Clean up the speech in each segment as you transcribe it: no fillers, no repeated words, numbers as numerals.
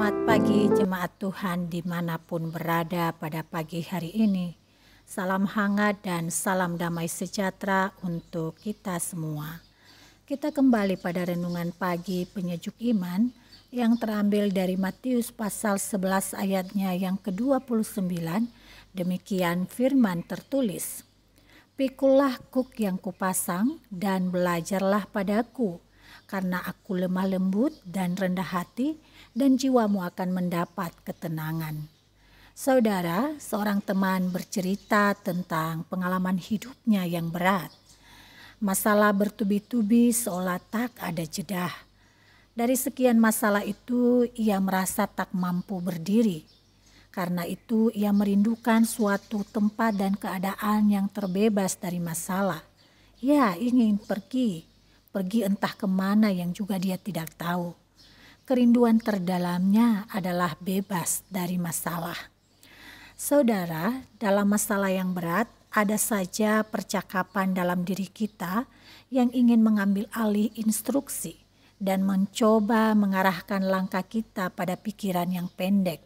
Selamat pagi jemaat Tuhan dimanapun berada pada pagi hari ini. Salam hangat dan salam damai sejahtera untuk kita semua. Kita kembali pada renungan pagi penyejuk iman yang terambil dari Matius pasal 11 ayatnya yang ke-29. Demikian firman tertulis. Pikulah kuk yang kupasang dan belajarlah padaku, karena aku lemah lembut dan rendah hati, dan jiwamu akan mendapat ketenangan. Saudara, seorang teman bercerita tentang pengalaman hidupnya yang berat. Masalah bertubi-tubi seolah tak ada jeda. Dari sekian masalah itu, ia merasa tak mampu berdiri. Karena itu, ia merindukan suatu tempat dan keadaan yang terbebas dari masalah. Ia ingin pergi entah kemana yang juga dia tidak tahu. Kerinduan terdalamnya adalah bebas dari masalah. Saudara, dalam masalah yang berat, ada saja percakapan dalam diri kita yang ingin mengambil alih instruksi dan mencoba mengarahkan langkah kita pada pikiran yang pendek.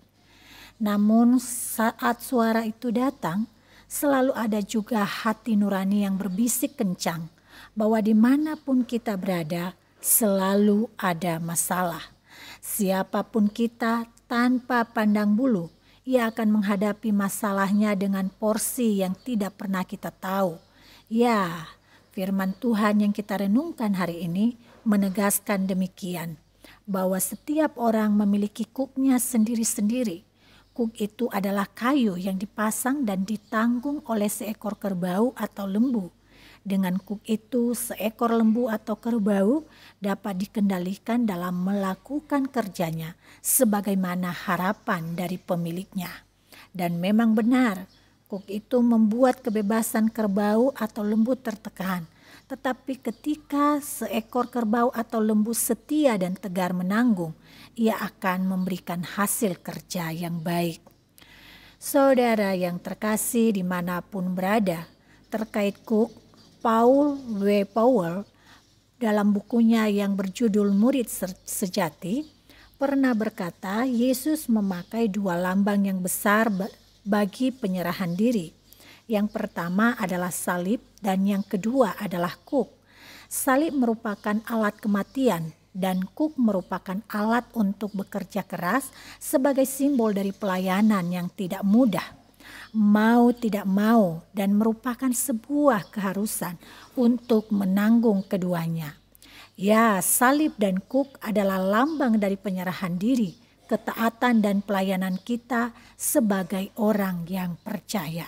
Namun saat suara itu datang, selalu ada juga hati nurani yang berbisik kencang bahwa dimanapun kita berada, selalu ada masalah. Siapapun kita, tanpa pandang bulu, ia akan menghadapi masalahnya dengan porsi yang tidak pernah kita tahu. Ya, firman Tuhan yang kita renungkan hari ini menegaskan demikian, bahwa setiap orang memiliki kuknya sendiri-sendiri. Kuk itu adalah kayu yang dipasang dan ditanggung oleh seekor kerbau atau lembu. Dengan kuk itu, seekor lembu atau kerbau dapat dikendalikan dalam melakukan kerjanya sebagaimana harapan dari pemiliknya. Dan memang benar, kuk itu membuat kebebasan kerbau atau lembu tertekan. Tetapi ketika seekor kerbau atau lembu setia dan tegar menanggung, ia akan memberikan hasil kerja yang baik. Saudara yang terkasih dimanapun berada, terkait kuk, Paul W. Powell dalam bukunya yang berjudul Murid Sejati pernah berkata Yesus memakai dua lambang yang besar bagi penyerahan diri. Yang pertama adalah salib dan yang kedua adalah kuk. Salib merupakan alat kematian dan kuk merupakan alat untuk bekerja keras sebagai simbol dari pelayanan yang tidak mudah. Mau tidak mau dan merupakan sebuah keharusan untuk menanggung keduanya. Ya, salib dan kuk adalah lambang dari penyerahan diri, ketaatan dan pelayanan kita sebagai orang yang percaya.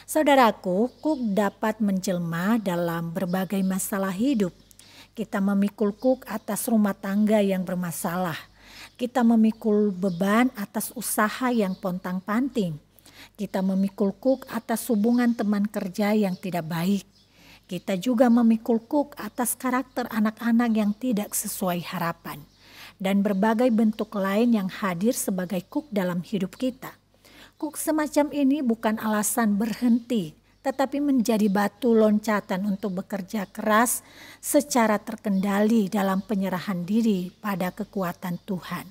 Saudaraku, kuk dapat menjelma dalam berbagai masalah hidup. Kita memikul kuk atas rumah tangga yang bermasalah. Kita memikul beban atas usaha yang pontang-panting. Kita memikul kuk atas hubungan teman kerja yang tidak baik. Kita juga memikul kuk atas karakter anak-anak yang tidak sesuai harapan. Dan berbagai bentuk lain yang hadir sebagai kuk dalam hidup kita. Kuk semacam ini bukan alasan berhenti, tetapi menjadi batu loncatan untuk bekerja keras secara terkendali dalam penyerahan diri pada kekuatan Tuhan.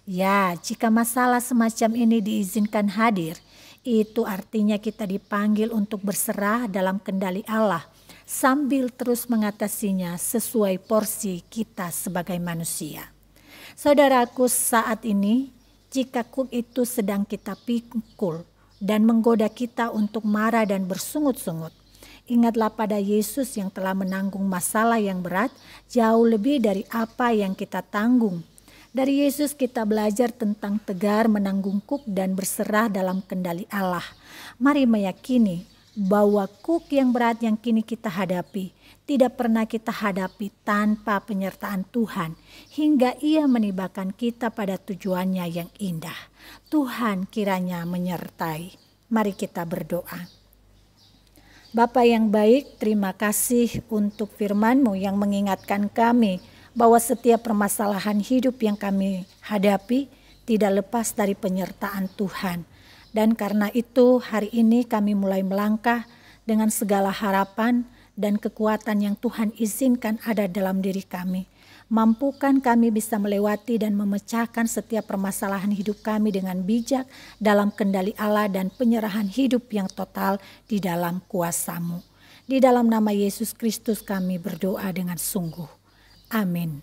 Ya, jika masalah semacam ini diizinkan hadir, itu artinya kita dipanggil untuk berserah dalam kendali Allah sambil terus mengatasinya sesuai porsi kita sebagai manusia. Saudaraku, saat ini jika kuk itu sedang kita pikul dan menggoda kita untuk marah dan bersungut-sungut, ingatlah pada Yesus yang telah menanggung masalah yang berat jauh lebih dari apa yang kita tanggung. Dari Yesus kita belajar tentang tegar menanggung kuk dan berserah dalam kendali Allah. Mari meyakini bahwa kuk yang berat yang kini kita hadapi tidak pernah kita hadapi tanpa penyertaan Tuhan hingga Ia menibakan kita pada tujuannya yang indah. Tuhan kiranya menyertai. Mari kita berdoa. Bapa yang baik, terima kasih untuk firman-Mu yang mengingatkan kami bahwa setiap permasalahan hidup yang kami hadapi tidak lepas dari penyertaan Tuhan. Dan karena itu hari ini kami mulai melangkah dengan segala harapan dan kekuatan yang Tuhan izinkan ada dalam diri kami. Mampukan kami bisa melewati dan memecahkan setiap permasalahan hidup kami dengan bijak dalam kendali Allah dan penyerahan hidup yang total di dalam kuasa-Mu. Di dalam nama Yesus Kristus kami berdoa dengan sungguh. Amin.